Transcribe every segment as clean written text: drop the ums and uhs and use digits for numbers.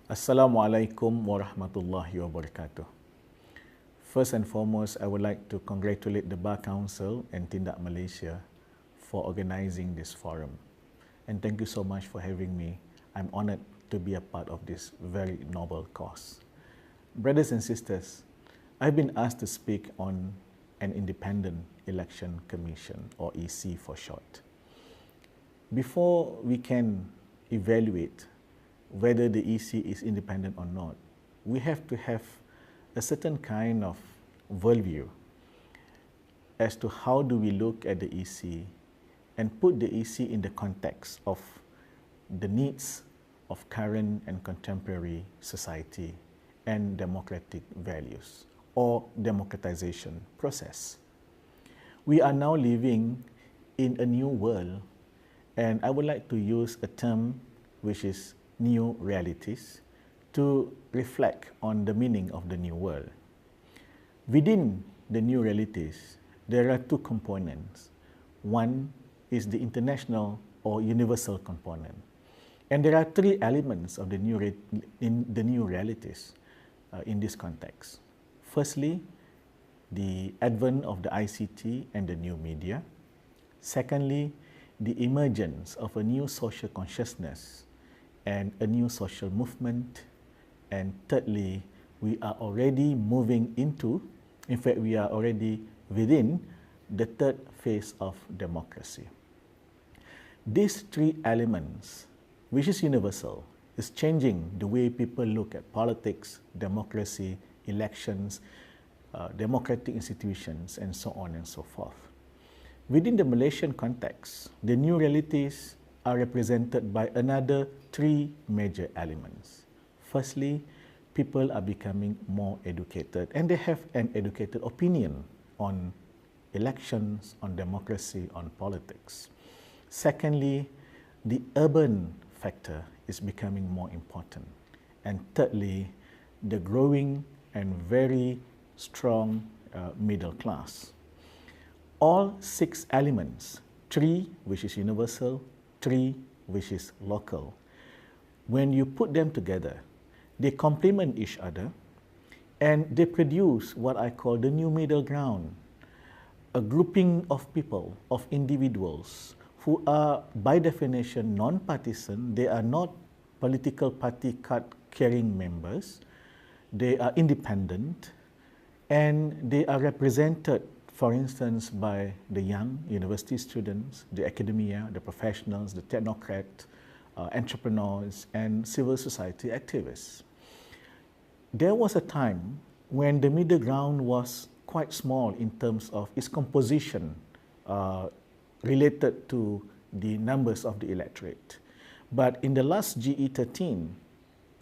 Assalamualaikum warahmatullahi wabarakatuh. First and foremost, I would like to congratulate the Bar Council and Tindak Malaysia for organizing this forum. And thank you so much for having me. I'm honored to be a part of this very noble cause. Brothers and sisters, I've been asked to speak on an independent election commission, or EC for short. Before we can evaluate whether the EC is independent or not, we have to have a certain kind of worldview as to how do we look at the EC and put the EC in the context of the needs of current and contemporary society and democratic values or democratization process. We are now living in a new world, and I would like to use a term which is new realities to reflect on the meaning of the new world. Within the new realities, there are two components. One is the international or universal component. And there are three elements of the new realities in this context. Firstly, the advent of the ICT and the new media. Secondly, the emergence of a new social consciousness and a new social movement. And thirdly, we are already moving into, in fact, we are already within the third phase of democracy. These three elements, which is universal, is changing the way people look at politics, democracy, elections, democratic institutions, and so on and so forth. Within the Malaysian context, the new realities are represented by another three major elements. Firstly, people are becoming more educated, and they have an educated opinion on elections, on democracy, on politics. Secondly, the urban factor is becoming more important. And thirdly, the growing and very strong middle class. All six elements, three which is universal, three which is local, when you put them together, they complement each other and they produce what I call the new middle ground, a grouping of people, of individuals who are by definition non-partisan. They are not political party card-carrying members. They are independent and they are represented, for instance, by the young university students, the academia, the professionals, the technocrats, entrepreneurs, and civil society activists. There was a time when the middle ground was quite small in terms of its composition related to the numbers of the electorate. But in the last GE13,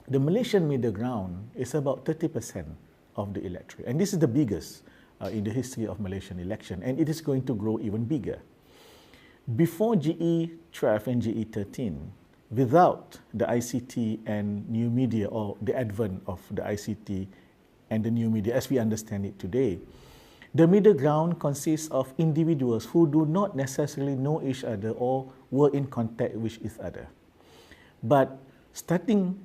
the Malaysian middle ground is about 30% of the electorate. And this is the biggest in the history of Malaysian election, and it is going to grow even bigger. Before GE12 and GE13, without the ICT and new media, or the advent of the ICT and the new media as we understand it today, the middle ground consists of individuals who do not necessarily know each other or were in contact with each other. But starting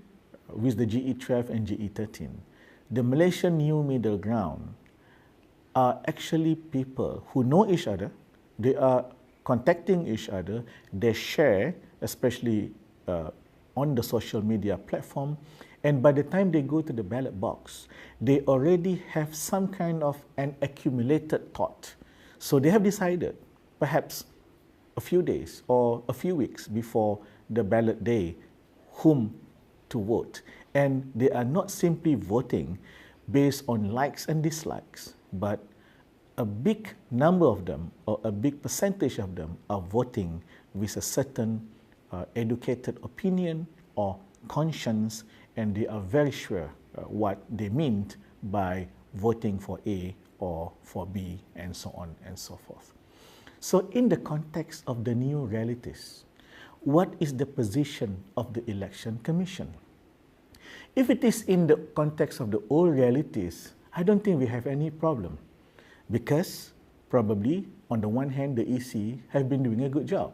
with the GE12 and GE13, the Malaysian new middle ground are actually people who know each other, they are contacting each other, they share, especially on the social media platform, and by the time they go to the ballot box, they already have some kind of an accumulated thought. So they have decided, perhaps a few days or a few weeks before the ballot day, whom to vote. And they are not simply voting based on likes and dislikes, but a big number of them, or a big percentage of them, are voting with a certain educated opinion or conscience, and they are very sure what they mean by voting for A or for B, and so on and so forth. So in the context of the new realities, what is the position of the Election Commission? If it is in the context of the old realities, I don't think we have any problem, because probably on the one hand the EC have been doing a good job.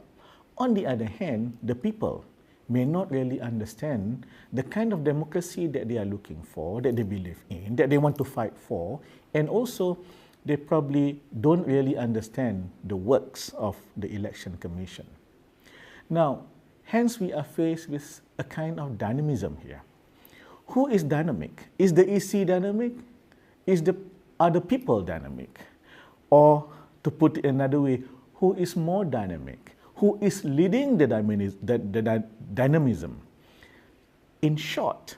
On the other hand, the people may not really understand the kind of democracy that they are looking for, that they believe in, that they want to fight for, and also they probably don't really understand the works of the Election Commission. Now, hence we are faced with a kind of dynamism here. Who is dynamic? Is the EC dynamic? Are the people dynamic? Or to put it another way, who is more dynamic? Who is leading the dynamism? In short,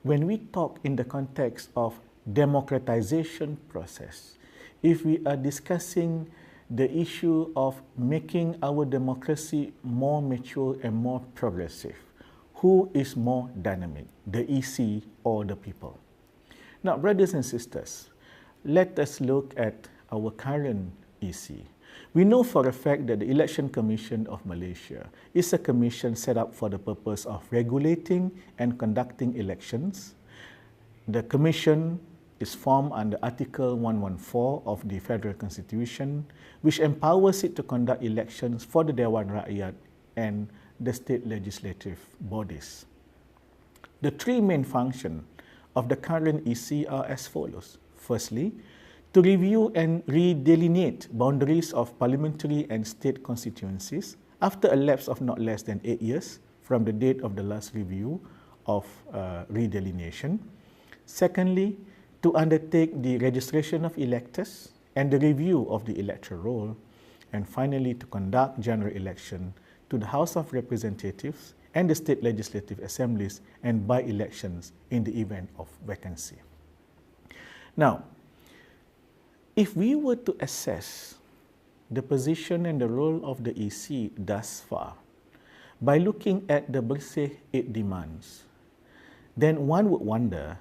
when we talk in the context of democratization process, if we are discussing the issue of making our democracy more mature and more progressive, who is more dynamic, the EC or the people? Now, brothers and sisters, let us look at our current EC. We know for a fact that the Election Commission of Malaysia is a commission set up for the purpose of regulating and conducting elections. The commission is formed under Article 114 of the Federal Constitution, which empowers it to conduct elections for the Dewan Rakyat and the state legislative bodies. The three main functions of the current EC are as follows. Firstly, to review and redelineate boundaries of parliamentary and state constituencies after a lapse of not less than 8 years from the date of the last review of redelineation. Secondly, to undertake the registration of electors and the review of the electoral roll. And finally, to conduct general election to the House of Representatives and the state legislative assemblies and by-elections in the event of vacancy. Now, if we were to assess the position and the role of the EC thus far by looking at the Bersih 8 demands, then one would wonder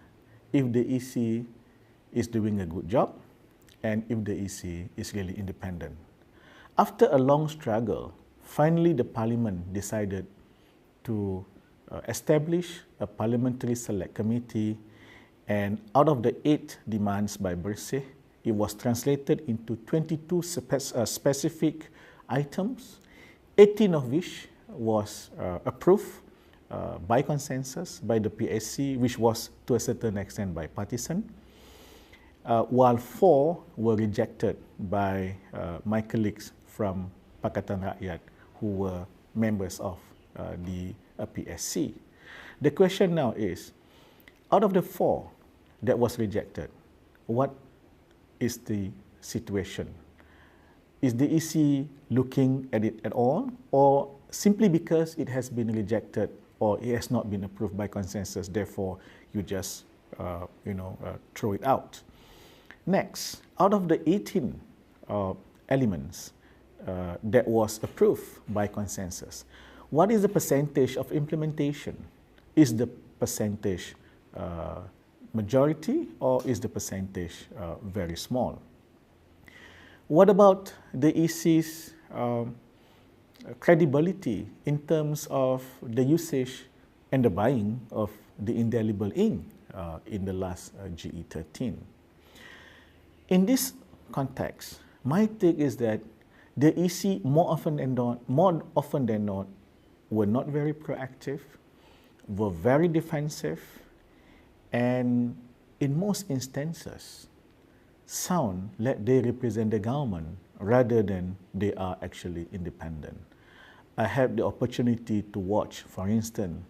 if the EC is doing a good job and if the EC is really independent. After a long struggle, finally the Parliament decided to establish a parliamentary select committee, and out of the 8 demands by Bersih, it was translated into 22 specific items, 18 of which was approved by consensus by the PSC, which was to a certain extent bipartisan, while 4 were rejected by my colleagues from Pakatan Rakyat who were members of the PSC. The question now is, out of the 4 that was rejected, what is the situation? Is the EC looking at it at all, or simply because it has been rejected or it has not been approved by consensus, therefore you just throw it out? Next, out of the 18 elements that was approved by consensus, what is the percentage of implementation? Is the percentage majority, or is the percentage very small? What about the EC's credibility in terms of the usage and the buying of the indelible ink in the last GE13? In this context, my take is that the EC more often than not were not very proactive, were very defensive, and in most instances sound like they represent the government rather than they are actually independent. I had the opportunity to watch, for instance,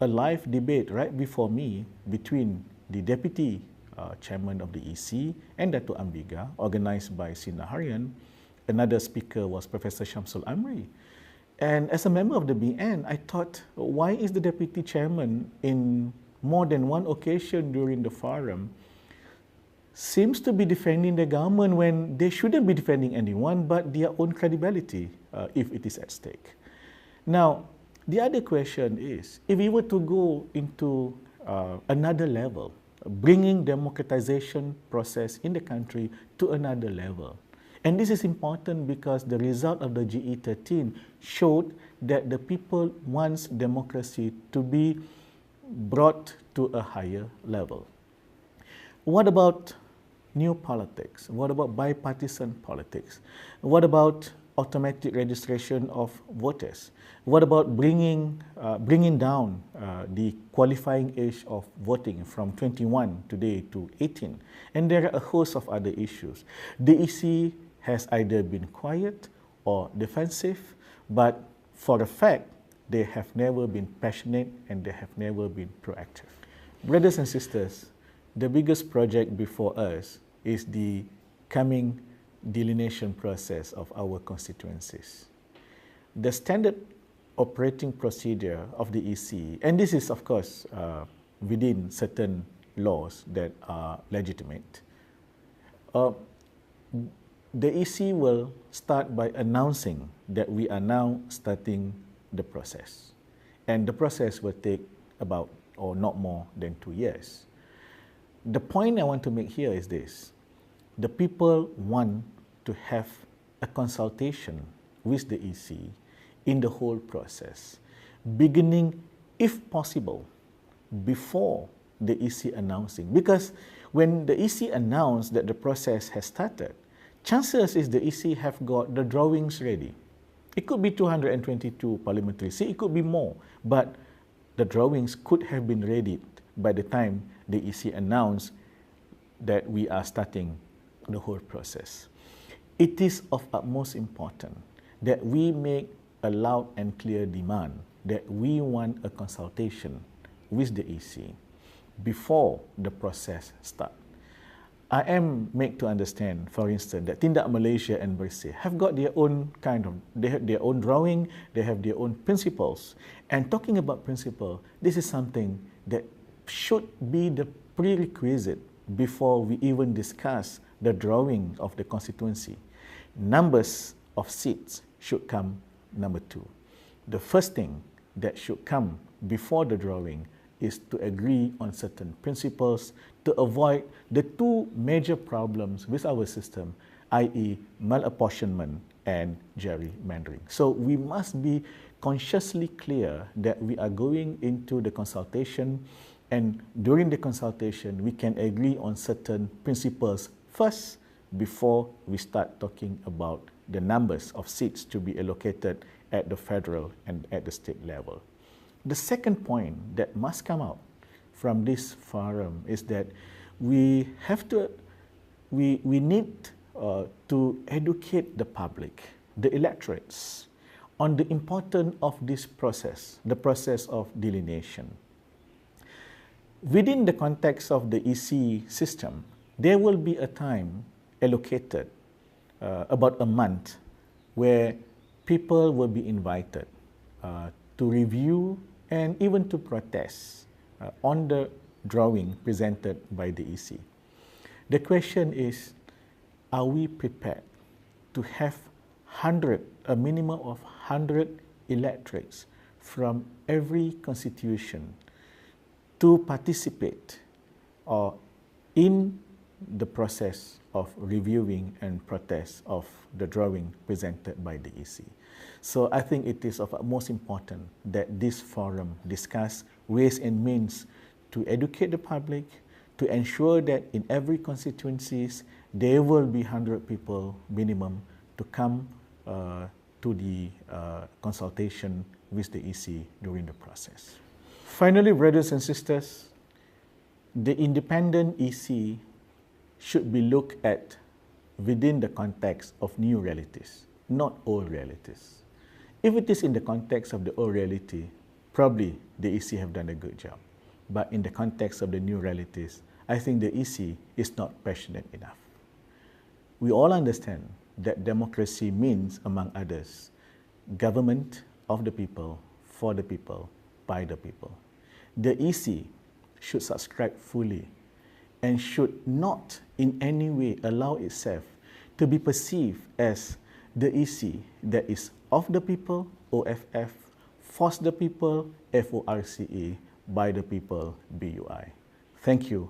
a live debate right before me between the Deputy Chairman of the EC and Dato' Ambiga, organized by Sina Harian. Another speaker was Professor Shamsul Amri. And as a member of the BN, I thought, why is the Deputy Chairman in more than one occasion during the forum seems to be defending the government when they shouldn't be defending anyone but their own credibility if it is at stake? Now, the other question is, if we were to go into another level, bringing democratization process in the country to another level, and this is important because the result of the GE13 showed that the people want democracy to be brought to a higher level. What about new politics? What about bipartisan politics? What about automatic registration of voters? What about bringing down the qualifying age of voting from 21 today to 18? And there are a host of other issues. The EC has either been quiet or defensive, but for a fact, they have never been passionate and they have never been proactive. Brothers and sisters, the biggest project before us is the coming delineation process of our constituencies. The standard operating procedure of the EC, and this is of course within certain laws that are legitimate, the EC will start by announcing that we are now starting the process. And the process will take about or not more than 2 years. The point I want to make here is this. The people want to have a consultation with the EC in the whole process, beginning, if possible, before the EC announcing. Because when the EC announced that the process has started, chances is the EC have got the drawings ready. It could be 222 parliamentary seats, it could be more, but the drawings could have been ready by the time the EC announced that we are starting the whole process. It is of utmost importance that we make a loud and clear demand that we want a consultation with the EC before the process starts. I am made to understand, for instance, that Tindak Malaysia and Bersih have got their own they have their own drawing, they have their own principles. And talking about principle, this is something that should be the prerequisite before we even discuss the drawing of the constituency. Numbers of seats should come number 2. The first thing that should come before the drawing is to agree on certain principles to avoid the 2 major problems with our system, i.e. malapportionment and gerrymandering. So we must be consciously clear that we are going into the consultation, and during the consultation we can agree on certain principles first before we start talking about the numbers of seats to be allocated at the federal and at the state level. The second point that must come out from this forum is that we need to educate the public, the electorates, on the importance of this process, the process of delineation. Within the context of the EC system, there will be a time allocated, about a month, where people will be invited to review and even to protest on the drawing presented by the EC. The question is, are we prepared to have a minimum of 100 electorates from every constitution to participate in the process of reviewing and protest of the drawing presented by the EC? So I think it is of utmost importance that this forum discuss ways and means to educate the public, to ensure that in every constituencies there will be 100 people minimum to come to the consultation with the EC during the process. Finally, brothers and sisters, the independent EC should be looked at within the context of new realities, not old realities. If it is in the context of the old reality, probably the EC have done a good job. But in the context of the new realities, I think the EC is not passionate enough. We all understand that democracy means, among others, government of the people, for the people, by the people. The EC should subscribe fully and should not in any way allow itself to be perceived as the EC that is of the people, OFF, for the people, FORCE, by the people, BUI. Thank you.